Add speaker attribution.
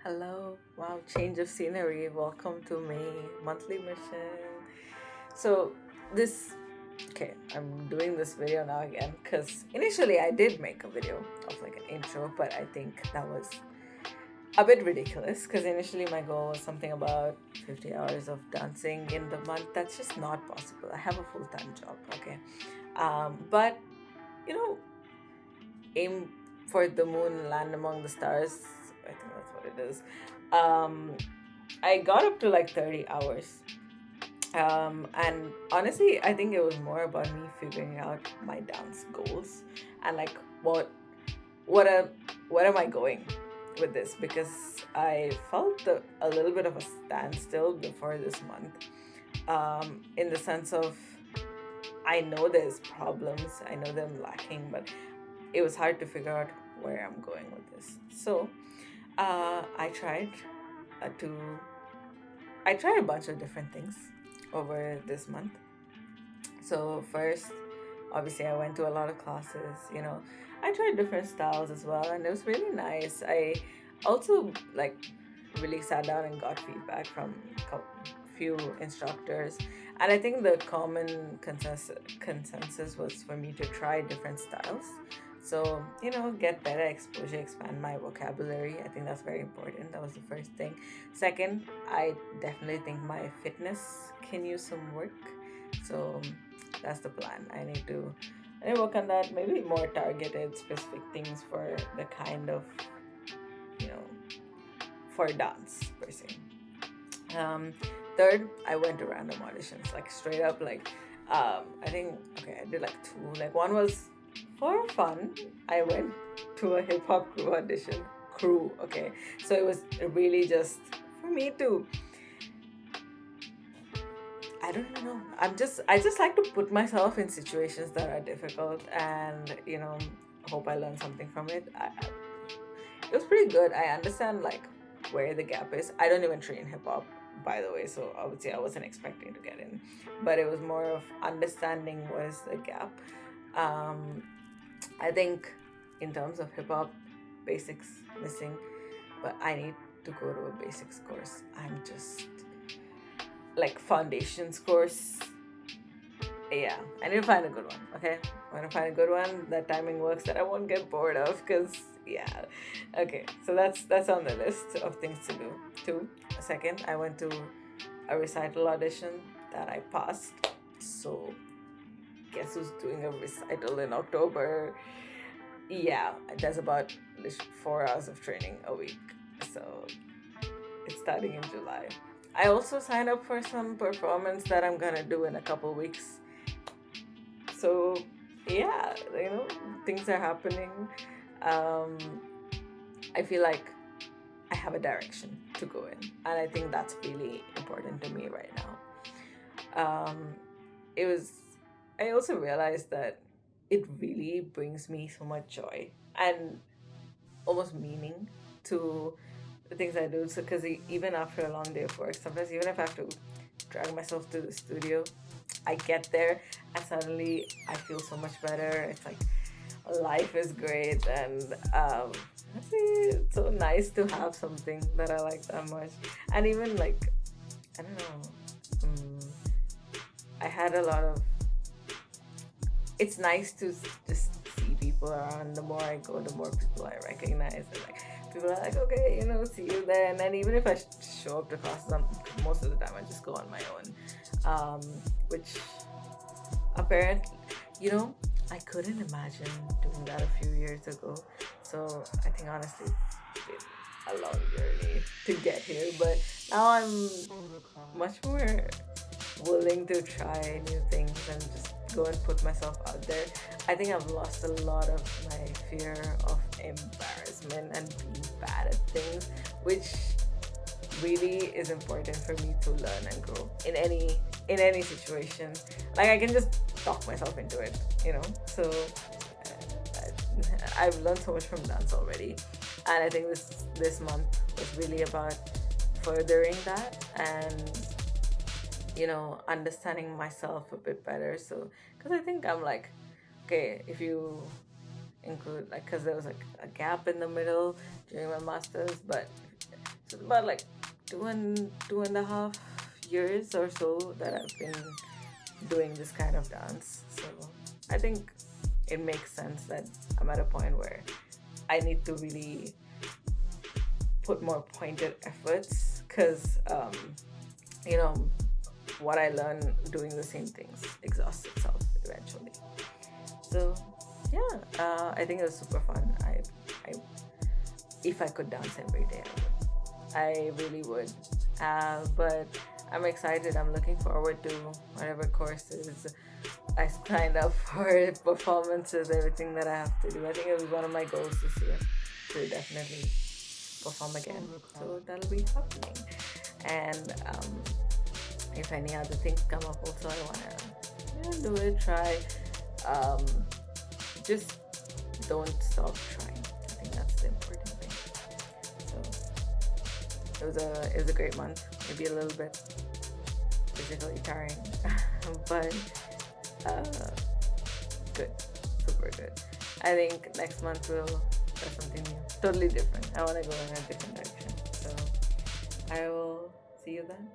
Speaker 1: Hello. Wow, change of scenery. Welcome to my monthly mission. So, this okay, I'm doing this video now again because initially I did make a video of like an intro, but I think that was a bit ridiculous because initially my goal was something about 50 hours of dancing in the month. That's just not possible. I have a full time job, okay? But you know, aim for the moon, land among the stars. I think that's what it is. Um, I got up to like 30 hours. And honestly, I think it was more about me figuring out my dance goals and like what a what am I going with this, because I felt a little bit of a standstill before this month, in the sense of I know there's problems, I know them lacking, but it was hard to figure out where I'm going with this. So I tried to I tried a bunch of different things over this month. So first, obviously, I went to a lot of classes. I tried different styles as well, and it was really nice. I also like really sat down and got feedback from few instructors, and I think the common consensus was for me to try different styles. So, get better exposure, expand my vocabulary. I think that's very important. That was the first thing. Second, I definitely think my fitness can use some work. So that's the plan. I need to work on that. Maybe more targeted, specific things for the kind of you know for dance per se. Um, Third, I went to random auditions, like straight up, like I think okay, I did like two. Like one was for fun. I went to a hip hop crew audition. Crew, okay. So it was really just for me to I don't even know. I just like to put myself in situations that are difficult and hope I learn something from it. It was pretty good. I understand like where the gap is. I don't even train hip hop, by the way, so I would say I wasn't expecting to get in, but it was more of understanding where's the gap. Um, I think in terms of hip hop, basics missing, but I need to go to a basics course. I'm just like foundations course. Yeah, I need to find a good one. Okay, I want to find a good one that timing works, that I won't get bored of. Cause yeah, okay. So that's on the list of things to do. Two. Second, I went to a recital audition that I passed. So guess who's doing a recital in October? Yeah, there's about 4 hours of training a week. So it's starting in July. I also signed up for some performance that I'm gonna do in a couple weeks. So yeah, things are happening. Um, I feel like I have a direction to go in, and I think that's really important to me right now. It was. I also realized that it really brings me so much joy and almost meaning to the things I do. So, because even after a long day of work, sometimes even if I have to drag myself to the studio, I get there and suddenly I feel so much better. It's like life is great, and it's so nice to have something that I like that much. And even like, I don't know, I had a lot of. It's nice to just see people around. The more I go, the more people I recognize. And like people are like, okay, see you there. And then even if I show up to classes, most of the time I just go on my own, which apparently, I couldn't imagine doing that a few years ago. So I think honestly, it's been a long journey to get here. But now I'm much more willing to try new things and just go and put myself out there. I think I've lost a lot of my fear of embarrassment and being bad at things, which really is important for me to learn and grow in any situation. Like I can just talk myself into it, So I've learned so much from dance already, and I think this month was really about furthering that and understanding myself a bit better. So because I think I'm like, okay, if you include like, because there was like a gap in the middle during my masters, but about like 2.5 years or so that I've been doing this kind of dance. So I think it makes sense that I'm at a point where I need to really put more pointed efforts, because you know, what I learn doing the same things exhausts itself eventually. So yeah, I think it was super fun. I if I could dance every day, I really would. But I'm excited. I'm looking forward to whatever courses I signed up for, performances, everything that I have to do. I think it was one of my goals this year to definitely perform again. So that'll be happening. And if any other things come up, also I wanna do it. Try. Just don't stop trying. I think that's the important thing. So it was a great month. Maybe a little bit physically tiring, but good, super good. I think next month we'll try something new, totally different. I want to go in a different direction. So I will see you then.